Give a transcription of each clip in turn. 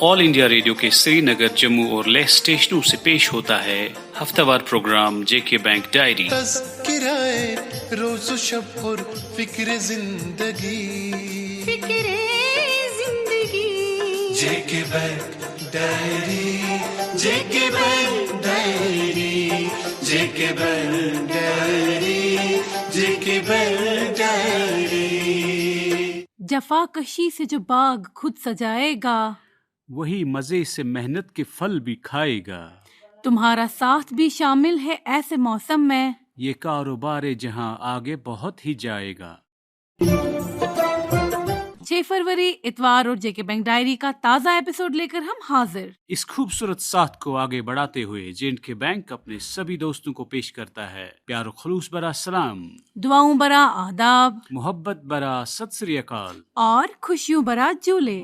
All India radio के श्रीनगर, जम्मू और लेह स्टेशनों से पेश होता है हफ्तावार प्रोग्राम जेके बैंक डायरी। तज़किराए रोज़ शब और फिक्र जिंदगी जेके बैंक डायरी, जेके बैंक डायरी, जेके बैंक डायरी, जेके बैंक डायरी। जफाकशी से जो बाग खुद सजाएगा, वही मजे से मेहनत के फल भी खाएगा। तुम्हारा साथ भी शामिल है ऐसे मौसम में, ये कारोबार है जहां आगे बहुत ही जाएगा। 6 फरवरी इतवार और जेके बैंक डायरी का ताज़ा एपिसोड लेकर हम हाजिर। इस खूबसूरत साथ को आगे बढ़ाते हुए जेके बैंक अपने सभी दोस्तों को पेश करता है प्यार और खलूस बरा सलाम, दुआओं बरा आदाब, मोहब्बत बरा सत श्री अकाल और खुशियों बरा जूले।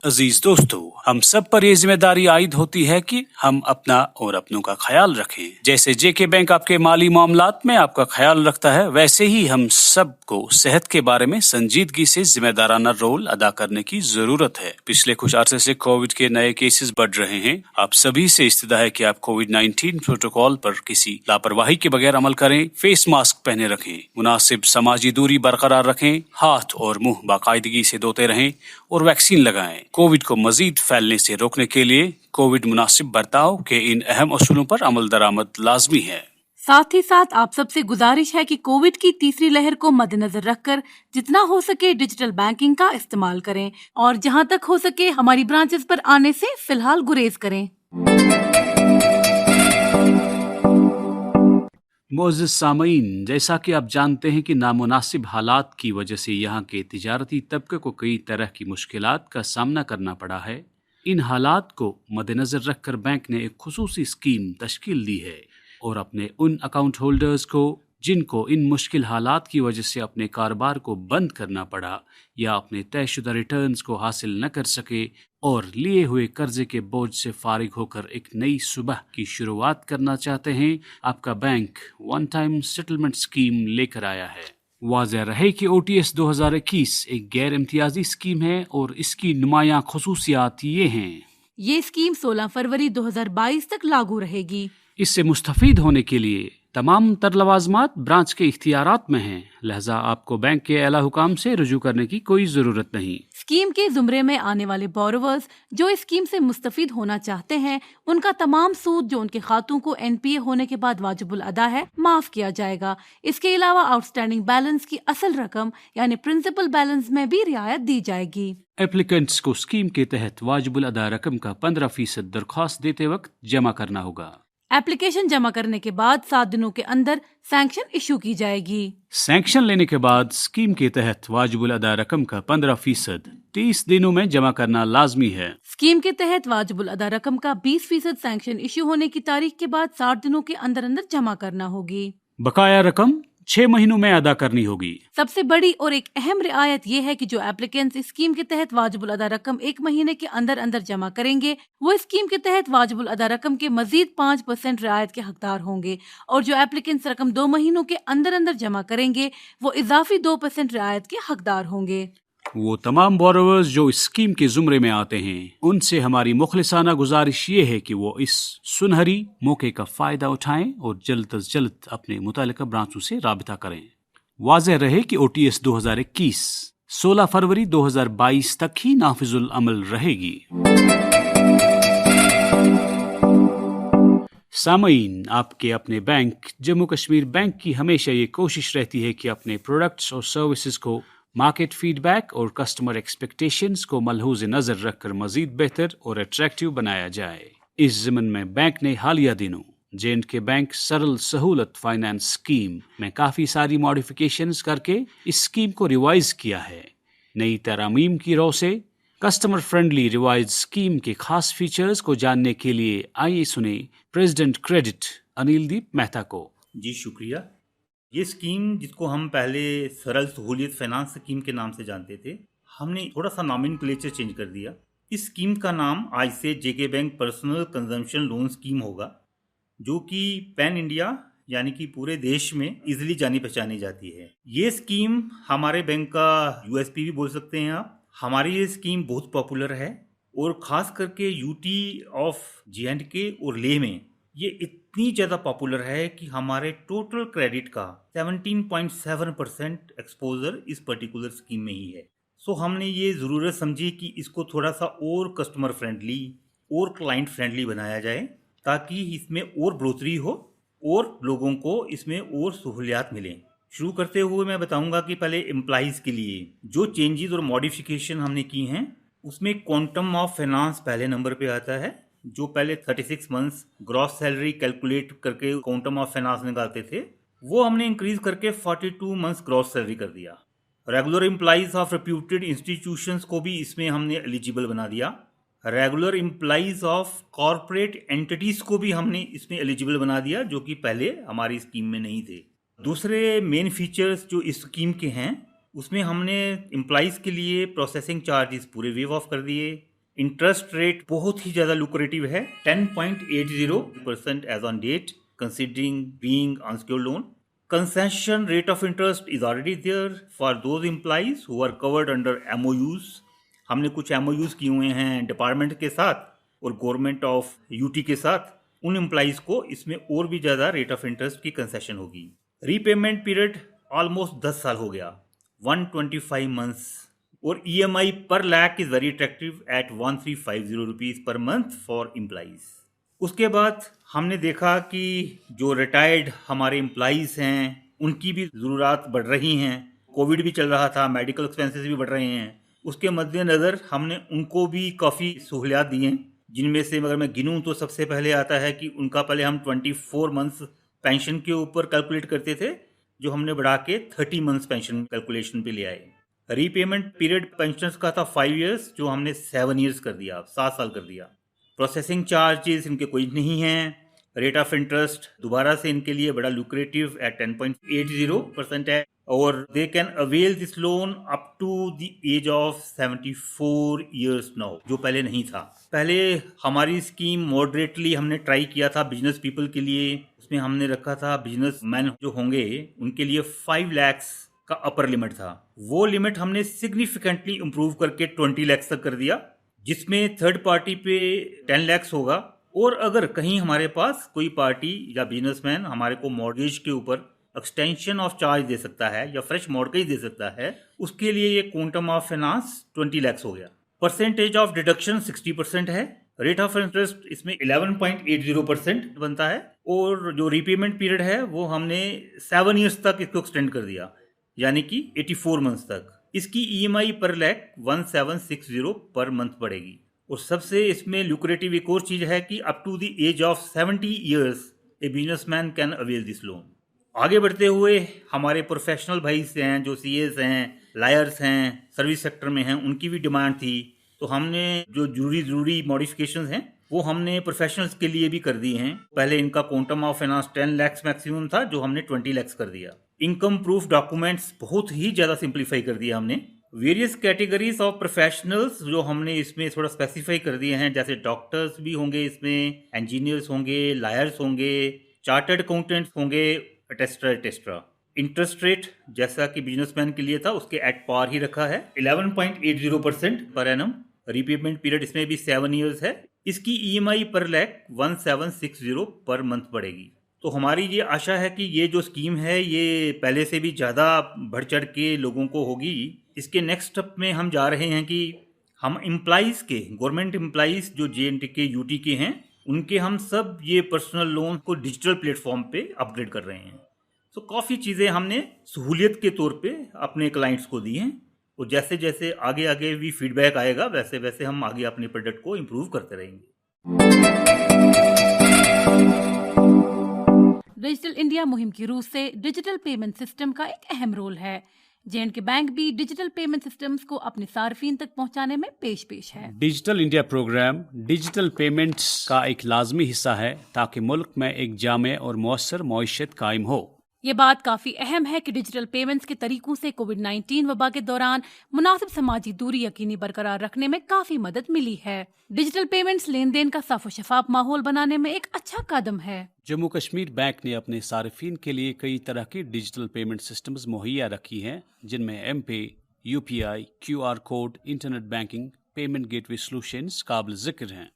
अजीज दोस्तों, हम सब पर ये जिम्मेदारी आयद होती है कि हम अपना और अपनों का ख्याल रखें। जैसे जेके बैंक आपके माली मामलात में आपका ख्याल रखता है, वैसे ही हम सबको सेहत के बारे में संजीदगी से जिम्मेदाराना रोल अदा करने की जरूरत है। पिछले कुछ अरसे से कोविड के नए केसेस बढ़ रहे हैं। आप सभी से इस्तदा है कि आप कोविड-19 प्रोटोकॉल पर किसी लापरवाही के बगैर अमल करें, फेस मास्क पहने रखें, मुनासिब समाजी दूरी बरकरार रखें, हाथ और मुंह बाकायदगी से धोते रहें और वैक्सीन लगाएं। कोविड को मजीद फैलने से रोकने के लिए कोविड मुनासिब बर्ताव के इन अहम असूलों पर अमल दरामद लाजमी है। साथ ही साथ आप सबसे गुजारिश है कि कोविड की तीसरी लहर को मद्देनजर रखकर जितना हो सके डिजिटल बैंकिंग का इस्तेमाल करें और जहां तक हो सके हमारी ब्रांचेस पर आने से फिलहाल गुरेज करें। मोअज़्ज़िज़ सामईन, जैसा कि आप जानते हैं कि नामुनासिब हालात की वजह से यहाँ के तिजारती तबके को कई तरह की मुश्किलात का सामना करना पड़ा है। इन हालात को मद्देनजर रखकर बैंक ने एक खुसूसी स्कीम तश्कील दी है और अपने उन अकाउंट होल्डर्स को जिनको इन मुश्किल हालात की वजह से अपने कारोबार को बंद करना पड़ा या अपने तयशुदा रिटर्न्स को हासिल न कर सके और लिए हुए कर्जे के बोझ से फारिग होकर एक नई सुबह की शुरुआत करना चाहते हैं, आपका bank one time settlement scheme लेकर आया है। वाज़ेह रहे कि OTS 2021 एक गैर इम्तियाजी स्कीम है और इसकी नुमायां खुसूसियात ये हैं। ये स्कीम 16 फरवरी 2022 तक लागू रहेगी। इससे मुस्तफीद होने के लिए तमाम तर लवाजमात ब्रांच के इख्तियारात में हैं, लिहाजा आपको बैंक के आला हुकाम से रुजू करने की कोई जरूरत नहीं। स्कीम के जुमरे में आने वाले बोरोवर्स जो इस स्कीम से मुस्तफीद होना चाहते हैं, उनका तमाम सूद जो उनके खातों को NPA होने के बाद वाजिबुल अदा है, माफ किया जाएगा। इसके अलावा आउटस्टैंडिंग बैलेंस की असल रकम यानी प्रिंसिपल बैलेंस में भी रियायत दी जाएगी। एप्लीकेंट्स को स्कीम के तहत वाजिबुल अदा रकम का 15% दरख्वास्त देते वक्त जमा करना होगा। एप्लीकेशन जमा करने के बाद 7 दिनों के अंदर सैंक्शन इशू की जाएगी। सैंक्शन लेने के बाद स्कीम के तहत वाजिबुल अदा रकम का 15% 30 दिनों में जमा करना लाजमी है। स्कीम के तहत वाजिबुल अदा रकम का 20% सैंक्शन इशू होने की तारीख के बाद 60 दिनों के अंदर अंदर जमा करना होगी। बकाया रकम 6 महीनों में अदा करनी होगी। सबसे बड़ी और एक अहम रियायत ये है कि जो एप्लीकेंट्स इस स्कीम के तहत वाजिबुल अदा रकम 1 महीने के अंदर अंदर जमा करेंगे, वो इस स्कीम के तहत वाजिबुल अदा रकम के मजीद 5% रियायत के हकदार होंगे और जो एप्लीकेंट्स रकम 2 महीनों के अंदर अंदर जमा करेंगे, वो इजाफी 2% रियायत के हकदार होंगे। वो तमाम बोरोवर्स जो इस स्कीम के जुमरे में आते हैं, उनसे हमारी मुखलिसाना गुजारिश ये है कि वो इस सुनहरी मौके का फ़ायदा उठाएं और जल्द अज जल्द अपने मुतालिका ब्रांचों से राबिता करें। वाज़ेह रहे कि OTS 2021 16 फरवरी 2022 तक ही नाफिजुल अमल रहेगी। सामईन, आपके अपने बैंक जम्मू कश्मीर बैंक की हमेशा ये कोशिश रहती है कि अपने प्रोडक्ट्स और सर्विसेज को मार्केट फीडबैक और कस्टमर एक्सपेक्टेशंस को मलहूज नज़र रखकर मजीद बेहतर और अट्रैक्टिव बनाया जाए। इस ज़िमन में बैंक ने हालिया दिनों J&K बैंक सरल सहूलत फाइनेंस स्कीम में काफ़ी सारी मॉडिफिकेशंस करके इस स्कीम को रिवाइज किया है। नई तरमीम की रो से कस्टमर फ्रेंडली रिवाइज स्कीम के खास फीचर्स को जानने के लिए आइए सुने प्रेसिडेंट क्रेडिट अनिलदीप मेहता को। जी शुक्रिया। ये स्कीम जिसको हम पहले सरल सहूलियत फाइनेंस स्कीम के नाम से जानते थे, हमने थोड़ा सा नॉमेनक्लेचर चेंज कर दिया। इस स्कीम का नाम आज से JK bank personal consumption loan scheme होगा, जो कि पैन इंडिया यानी कि पूरे देश में इजीली जानी पहचानी जाती है। ये स्कीम हमारे बैंक का यूएसपी भी बोल सकते हैं आप। हमारी ये स्कीम बहुत पॉपुलर है और ख़ास करके यूटी ऑफ J&K और लेह में ये इतनी ज़्यादा पॉपुलर है कि हमारे टोटल क्रेडिट का 17.7% एक्सपोजर इस पर्टिकुलर स्कीम में ही है। सो हमने ये ज़रूरत समझी कि इसको थोड़ा सा और कस्टमर फ्रेंडली और क्लाइंट फ्रेंडली बनाया जाए ताकि इसमें और बढ़ोतरी हो और लोगों को इसमें और सहूलियात मिलें। शुरू करते हुए मैं बताऊंगा कि पहले एम्प्लॉइज़ के लिए जो चेंजेस और मॉडिफिकेशन हमने की हैं उसमें क्वांटम ऑफ फाइनेंस पहले नंबर पे आता है। जो पहले 36 मंथ्स ग्रॉस सैलरी कैलकुलेट करके क्वांटम ऑफ फाइनेंस निकालते थे वो हमने इंक्रीज करके 42 मंथ्स ग्रॉस सैलरी कर दिया। Regular employees of reputed institutions को भी इसमें हमने एलिजिबल बना दिया। Regular employees of corporate entities को भी हमने इसमें एलिजिबल बना दिया जो कि पहले हमारी स्कीम में नहीं थे। दूसरे मेन फीचर्स जो इस स्कीम के हैं उसमें हमने एम्प्लॉइज के लिए प्रोसेसिंग चार्जेस पूरे वेव ऑफ कर दिए। इंटरेस्ट रेट बहुत ही ज़्यादा लुक्रेटिव है, 10.80% as on date considering being unsecured loan. Concession rate of interest is already there for those employees who are covered under MOUs। हमने कुछ MOUs किए हुए हैं डिपार्टमेंट के साथ और गवर्नमेंट ऑफ यूटी के साथ। उन एम्प्लॉइज को इसमें और भी ज़्यादा रेट ऑफ इंटरेस्ट की कंसेशन होगी। रीपेमेंट पीरियड ऑलमोस्ट 10 साल हो गया, 125 मंथ्स, और EMI per lakh is very attractive at 1350 rupees per month for employees. उसके बाद हमने देखा कि जो रिटायर्ड हमारे एम्प्लॉइज़ हैं उनकी भी ज़रूरत बढ़ रही हैं। कोविड भी चल रहा था, मेडिकल एक्सपेंसेस भी बढ़ रहे हैं। उसके मद्देनज़र हमने उनको भी काफ़ी सहूलियात दी हैं, जिनमें से अगर मैं गिनूँ तो सबसे पहले आता है कि उनका पहले हम 24 मंथ्स पेंशन के ऊपर कैलकुलेट करते थे, जो हमने बढ़ा के 30 मंथ्स पेंशन कैलकुलेशन पे ले आए। रीपेमेंट पीरियड पेंशनर्स का था 5 ईयर्स, जो हमने 7 ईयर्स कर दिया, 7 साल कर दिया। प्रोसेसिंग चार्जेस इनके कोई नहीं हैं। रेट ऑफ इंटरेस्ट दोबारा से इनके लिए बड़ा लुक्रेटिव एट 10.80% है और they can avail this loan up to the age of 74 years now, जो पहले नहीं था। पहले हमारी स्कीम मॉडरेटली हमने ट्राई किया था बिजनेस पीपल के लिए। उसमें हमने रखा था बिजनेस मैन जो होंगे उनके लिए 5 लाख का अपर लिमिट था। वो लिमिट हमने सिग्निफिकेंटली इम्प्रूव करके 20 लाख तक कर दिया, जिसमें थर्ड पार्टी पे 10 लाख होगा। और अगर कहीं हमारे पास कोई पार्टी या बिजनेसमैन हमारे को मॉर्गेज के ऊपर एक्सटेंशन ऑफ चार्ज दे सकता है या फ्रेश मॉर्गेज दे सकता है, उसके लिए ये क्वांटम ऑफ फाइनेंस 20 लाख हो गया। परसेंटेज ऑफ डिडक्शन 60% है। रेट ऑफ इंटरेस्ट इसमें 11.80% बनता है और जो रीपेमेंट पीरियड है वो हमने 7 ईयर्स तक इसको एक्सटेंड कर दिया, यानी कि 84 मंथ्स तक। इसकी EMI per lakh 1760 per month पड़ेगी। और सबसे इसमें लुक्रेटिव एक और चीज़ है कि up to the age of 70 years a businessman can avail this loan. आगे बढ़ते हुए हमारे प्रोफेशनल भाई हैं जो CAs हैं, लायर्स हैं, सर्विस सेक्टर में हैं, उनकी भी डिमांड थी। तो हमने जो जरूरी मॉडिफिकेशंस हैं वो हमने प्रोफेशनल्स के लिए भी कर दिए हैं। पहले इनका quantum of finance 10 lakh maximum था, जो हमने 20 लाख कर दिया। इनकम प्रूफ डॉक्यूमेंट्स बहुत ही ज़्यादा सिंप्लीफाई कर दिया हमने। वेरियस कैटेगरीज ऑफ प्रोफेशनल्स जो हमने इसमें थोड़ा स्पेसिफाई कर दिए हैं, जैसे डॉक्टर्स भी होंगे इसमें, इंजीनियर्स होंगे, लायर्स होंगे, चार्टर्ड अकाउंटेंट्स होंगे, एटेस्ट्रा। इंटरेस्ट रेट जैसा कि बिजनेसमैन के लिए था उसके एट पार ही रखा है, 11.80% पर एनम। रीपेमेंट पीरियड इसमें भी 7 ईयर्स है। इसकी EMI per lakh 1760 per month पड़ेगी। तो हमारी ये आशा है कि ये जो स्कीम है ये पहले से भी ज़्यादा बढ़ चढ़ के लोगों को होगी। इसके नेक्स्ट स्टेप में हम जा रहे हैं कि हम एम्प्लॉइज़ के, गवर्नमेंट एम्प्लॉइज़ जो J&K UT के हैं, उनके हम सब ये पर्सनल लोन को डिजिटल प्लेटफॉर्म पे अपग्रेड कर रहे हैं। तो काफ़ी चीज़ें हमने सहूलियत के तौर पे अपने क्लाइंट्स को दी हैं और जैसे जैसे आगे भी फीडबैक आएगा वैसे वैसे हम आगे अपने प्रोडक्ट को इम्प्रूव करते रहेंगे। डिजिटल इंडिया मुहिम की रूह से डिजिटल पेमेंट सिस्टम का एक अहम रोल है। J&K बैंक भी डिजिटल पेमेंट सिस्टम्स को अपने सार्फिन तक पहुंचाने में पेश है। Digital India programme digital payments का एक लाजमी हिस्सा है ताकि मुल्क में एक जामे और मौसर मईशत कायम हो। ये बात काफी अहम है कि डिजिटल पेमेंट्स के तरीकों से कोविड-19 वबा के दौरान मुनासिब समाजी दूरी यकीनी बरकरार रखने में काफी मदद मिली है। डिजिटल पेमेंट्स लेन देन का साफ और शफाफ माहौल बनाने में एक अच्छा कदम है। जम्मू कश्मीर बैंक ने अपने सारिफीन के लिए कई तरह की डिजिटल पेमेंट सिस्टम्स मुहैया रखी हैं, जिनमें एम-पे, UPI, QR code, internet banking, payment gateway solutions काबिल जिक्र हैं।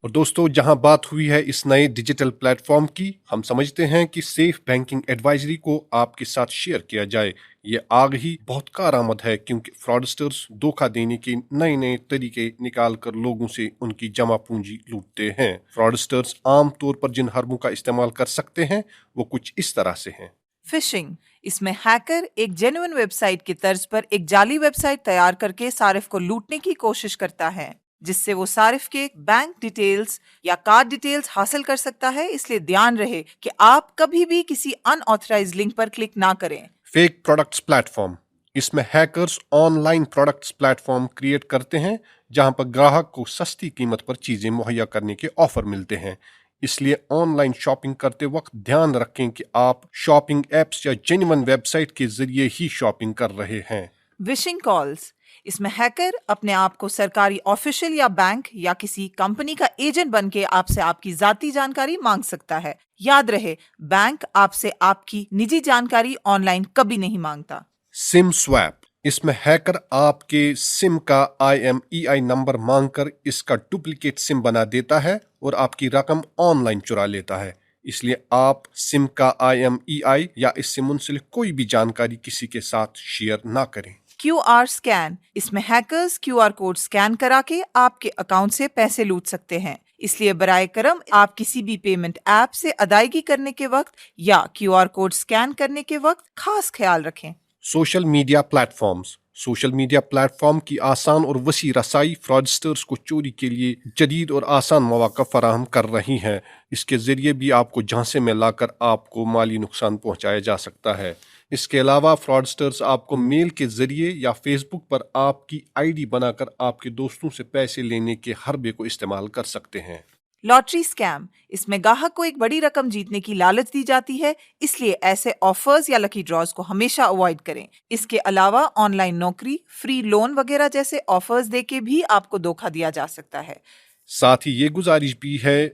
और दोस्तों, जहां बात हुई है इस नए डिजिटल प्लेटफॉर्म की, हम समझते हैं कि सेफ बैंकिंग एडवाइजरी को आपके साथ शेयर किया जाए। ये आग ही बहुत कारआमद है, क्योंकि फ्रॉडस्टर्स धोखा देने के नए नए तरीके निकाल कर लोगों से उनकी जमा पूंजी लूटते हैं। फ्रॉडस्टर्स आम तौर पर जिन हरबों का इस्तेमाल कर सकते हैं वो कुछ इस तरह से हैं। फिशिंग, इसमें हैकर एक जेन्युइन वेबसाइट की तर्ज पर एक जाली वेबसाइट तैयार करके सारिफ को लूटने की कोशिश करता है, जिससे वो सारिफ के बैंक डिटेल्स या कार्ड डिटेल्स हासिल कर सकता है। इसलिए ध्यान रहे कि आप कभी भी किसी अनऑथराइज्ड लिंक पर क्लिक ना करें। फेक प्रोडक्ट्स प्लेटफॉर्म, इसमें hackers online products platform create करते हैं जहां पर ग्राहक को सस्ती कीमत पर चीजें मुहैया करने के ऑफर मिलते हैं। इसलिए ऑनलाइन शॉपिंग करते वक्त ध्यान रखें कि आप शॉपिंग एप्स या जेन्युइन वेबसाइट के जरिए ही शॉपिंग कर रहे हैं। विशिंग कॉल्स, इसमें हैकर अपने आप को सरकारी ऑफिशियल या बैंक या किसी कंपनी का एजेंट बनके आपसे आपकी जाती जानकारी मांग सकता है। याद रहे, बैंक आपसे आपकी निजी जानकारी ऑनलाइन कभी नहीं मांगता। सिम स्वैप, इसमें हैकर आपके सिम का IMEI नंबर मांगकर इसका डुप्लीकेट सिम बना देता है और आपकी रकम ऑनलाइन चुरा लेता है। इसलिए आप सिम का IMEI या इससे मुंसलिक कोई भी जानकारी किसी के साथ शेयर ना करें। QR स्कैन, इसमें हैकर्स QR कोड स्कैन करा के आपके अकाउंट से पैसे लूट सकते हैं। इसलिए बराए करम आप किसी भी पेमेंट ऐप से अदायगी करने के वक्त या QR कोड स्कैन करने के वक्त खास ख्याल रखें। Social media platforms, social media platform की आसान और वसी रसाई फ्रॉडस्टर्स को चोरी के लिए जदीद और आसान मौका फराहम कर रही हैं। इसके जरिए भी आपको झांसे में लाकर आपको माली नुकसान पहुंचाया जा सकता है। इसके अलावा फ्रॉडस्टर्स आपको मेल के जरिए या फेसबुक पर आपकी ID बनाकर आपके दोस्तों से पैसे लेने के हरबे को इस्तेमाल कर सकते हैं। लॉटरी स्कैम, इसमें ग्राहक को एक बड़ी रकम जीतने की लालच दी जाती है, इसलिए ऐसे ऑफर्स या लकी ड्रॉज को हमेशा अवॉइड करें। इसके अलावा ऑनलाइन नौकरी, फ्री लोन वगैरह जैसे ऑफर्स देके भी आपको धोखा दिया जा सकता है। साथ ही ये गुजारिश भी है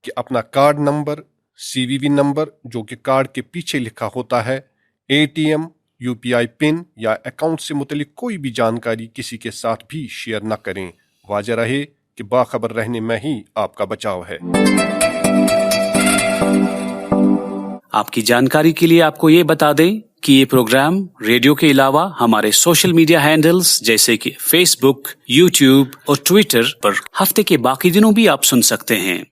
कि अपना कार्ड नंबर, CVV नंबर जो कि कार्ड के पीछे लिखा होता है, ATM, UPI पिन या अकाउंट से मुतलिक कोई भी जानकारी किसी के साथ भी शेयर न करें। वाज़ेह रहे कि बाखबर रहने में ही आपका बचाव है। आपकी जानकारी के लिए आपको ये बता दें कि ये प्रोग्राम रेडियो के अलावा हमारे सोशल मीडिया हैंडल्स जैसे कि फेसबुक, यूट्यूब और ट्विटर पर हफ्ते के बाकी दिनों भी आप सुन सकते हैं।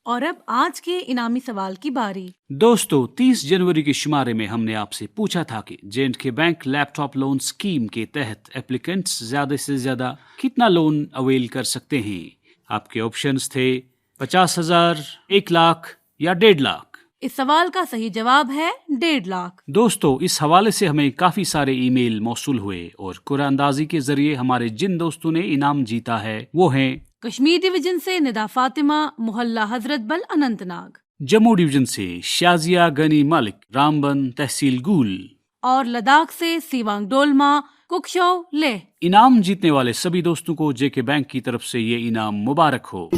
और अब आज के इनामी सवाल की बारी। दोस्तों, 30 जनवरी के शुमारे में हमने आपसे पूछा था कि J&K bank laptop loan scheme के तहत एप्लीकेंट्स ज्यादा से ज्यादा कितना लोन अवेल कर सकते हैं। आपके ऑप्शंस थे 50,000, 1 लाख या 1.5 लाख। इस सवाल का सही जवाब है 1.5 लाख। दोस्तों, इस हवाले से हमें काफी सारे ईमेल मौसूल हुए और कुरानंदाजी के जरिए हमारे जिन दोस्तों ने इनाम जीता है वो हैं कश्मीर डिवीजन से निदा फातिमा, मोहल्ला हजरत बल, अनंतनाग। जम्मू डिवीजन से शाजिया गनी मलिक, रामबन तहसील गुल। और लद्दाख से सीवांग डोलमा, कुकशो ले। इनाम जीतने वाले सभी दोस्तों को JK बैंक की तरफ से ये इनाम मुबारक हो।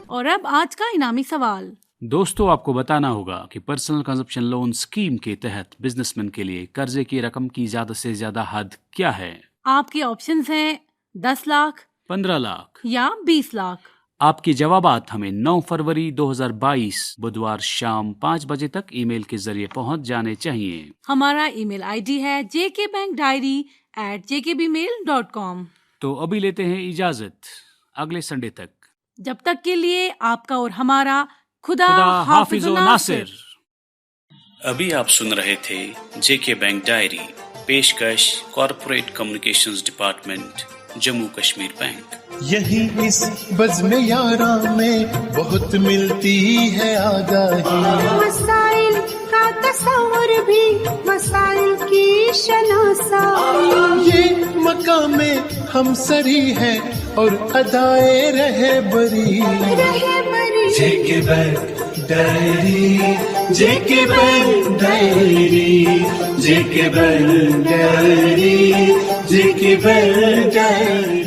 और अब आज का इनामी सवाल। दोस्तों, आपको बताना होगा कि पर्सनल कंजप्शन लोन स्कीम के तहत बिजनेसमैन के लिए कर्जे की रकम की ज्यादा से ज्यादा हद क्या है। आपके ऑप्शंस हैं 10 लाख, 15 लाख या 20 लाख। आपके जवाबात हमें 9 फरवरी 2022 बुधवार शाम 5 बजे तक ईमेल के जरिए पहुंच जाने चाहिए। हमारा ईमेल ID है jkbankdiary@jkbmail.com। तो अभी लेते हैं इजाजत, अगले संडे तक। जब तक के लिए आपका और हमारा खुदा हाफिज़ो नासिर। अभी आप सुन रहे थे JK बैंक डायरी, पेशकश corporate communications department, Jammu Kashmir bank. यही इस बज़्म यारा में बहुत मिलती है आगाही। मसाइल का तस्वुर भी मसाइल की शनासाई। ये मकामे हमसरी है और अदाएं रहे बरी। जेके बैंक डायरी, जेके बैंक डायरी, जेके बैंक डायरी, जेके बैंक डायरी।